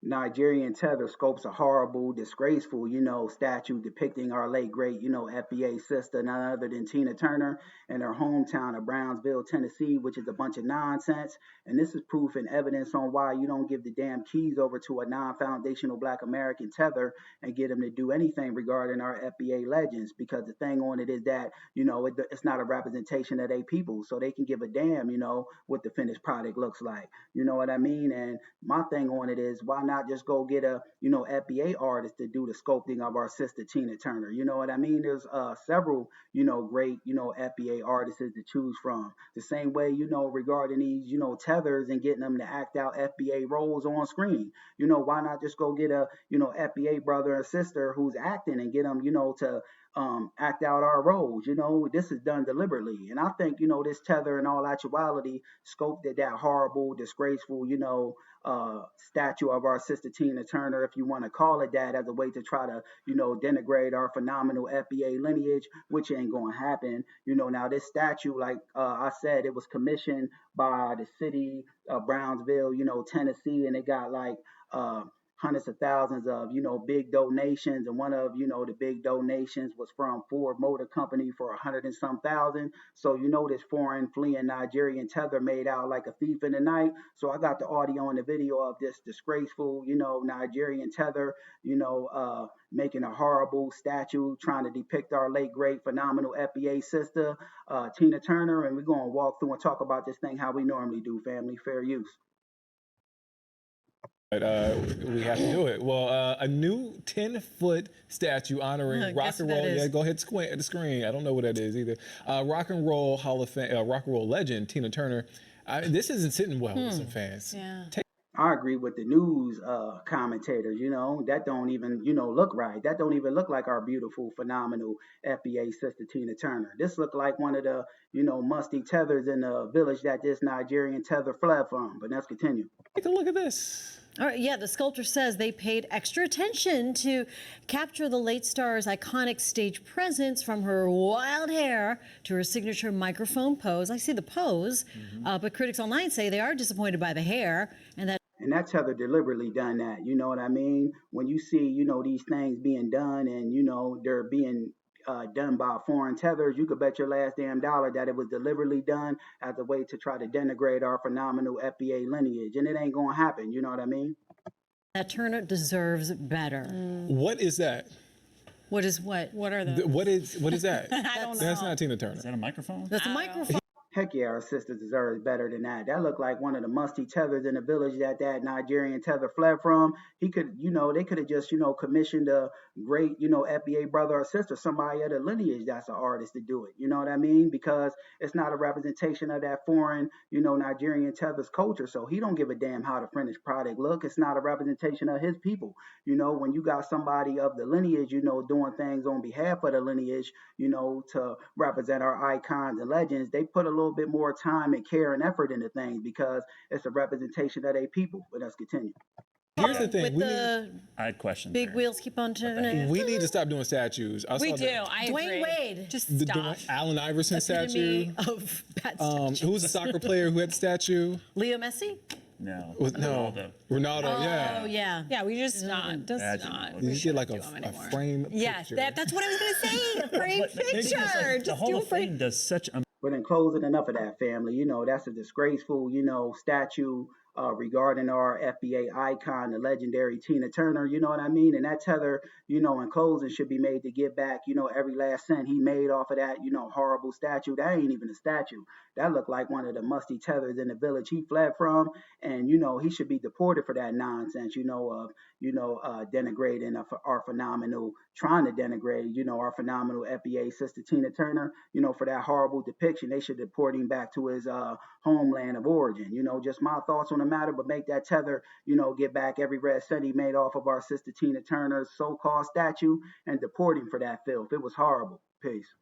Nigerian Tether sculpts a horrible, disgraceful, statue depicting our late great, FBA sister, none other than Tina Turner, in her hometown of Brownsville, Tennessee, which is a bunch of nonsense. And this is proof and evidence on why you don't give the damn keys over to a non-foundational Black American Tether and get them to do anything regarding our FBA legends. Because the thing on it is that, it's not a representation of their people, so they can give a damn, what the finished product looks like. You know what I mean? And my thing on it is, why not just go get a FBA artist to do the sculpting of our sister Tina Turner? You know what I mean? There's several great FBA artists to choose from. The same way regarding these tethers and getting them to act out FBA roles on screen. Why not just go get a FBA brother or sister who's acting and get them to act out our roles. This is done deliberately. And I think, this tether in all actuality sculpted that horrible, disgraceful, statue of our sister Tina Turner, if you want to call it that, as a way to try to, denigrate our phenomenal FBA lineage, which ain't going to happen. Now this statue, like I said, it was commissioned by the city of Brownsville, Tennessee, and it got like, hundreds of thousands of big donations, and one of the big donations was from Ford Motor Company for 100 and some thousand. So this foreign fleeing Nigerian tether made out like a thief in the night. So I got the audio and the video of this disgraceful Nigerian tether making a horrible statue trying to depict our late great phenomenal FBA sister Tina Turner, and we're going to walk through and talk about this thing how we normally do, family. Fair use. We have to do it. Well, a new 10-foot statue honoring rock and roll. Yeah, go ahead, squint at the screen. I don't know what that is either. Rock and roll Hall of Fame, rock and roll legend Tina Turner. This isn't sitting well with some fans. Yeah. I agree with the news commentators. That don't even look right. That don't even look like our beautiful, phenomenal FBA sister Tina Turner. This looked like one of the musty tethers in the village that this Nigerian tether fled from. But let's continue. Take a look at this. All right, yeah, the sculptor says they paid extra attention to capture the late star's iconic stage presence, from her wild hair to her signature microphone pose. I see the pose, but critics online say they are disappointed by the hair, and that's Tether deliberately done that. You know what I mean? When you see, these things being done and, they're being done by foreign tethers, you could bet your last damn dollar that it was deliberately done as a way to try to denigrate our phenomenal FBA lineage. And it ain't going to happen. You know what I mean? that Turner deserves better. What is that? What is what? What are those? What is that? I don't know. That's not Tina Turner. Is that a microphone? That's a microphone. Heck yeah, our sister deserves better than that. That looked like one of the musty tethers in the village that Nigerian tether fled from. He could, they could have just, commissioned a great, FBA brother or sister, somebody of the lineage that's an artist to do it. You know what I mean? Because it's not a representation of that foreign, Nigerian tether's culture. So he don't give a damn how the finished product look. It's not a representation of his people. When you got somebody of the lineage, doing things on behalf of the lineage, to represent our icons and legends, they put a little bit more time and care and effort into things because it's a representation of their people. But let's continue. Here's the thing. I had questions. Big wheels keep on turning. We need to stop doing statues. We do. I agree. Dwayne Wade. Just stop. Allen Iverson statue. Of bad statues. Who was the soccer player who had the statue? Leo Messi? No. Ronaldo, yeah. Oh, yeah. Yeah, we just not. Just not. You should get like a frame Yes, picture. that's what I was going to say. A frame picture. The Hall of Fame does such a... But in closing, enough of that, family. That's a disgraceful, statue regarding our FBA icon, the legendary Tina Turner. You know what I mean? And that tether, in closing, should be made to get back, every last cent he made off of that, horrible statue. That ain't even a statue. That looked like one of the musty tethers in the village he fled from. And, he should be deported for that nonsense, denigrating our phenomenal, trying to denigrate, our phenomenal FBA sister Tina Turner, for that horrible depiction. They should deport him back to his homeland of origin. Just my thoughts on the matter, but make that tether, get back every red cent he made off of our sister Tina Turner's so-called statue and deport him for that filth. It was horrible. Peace.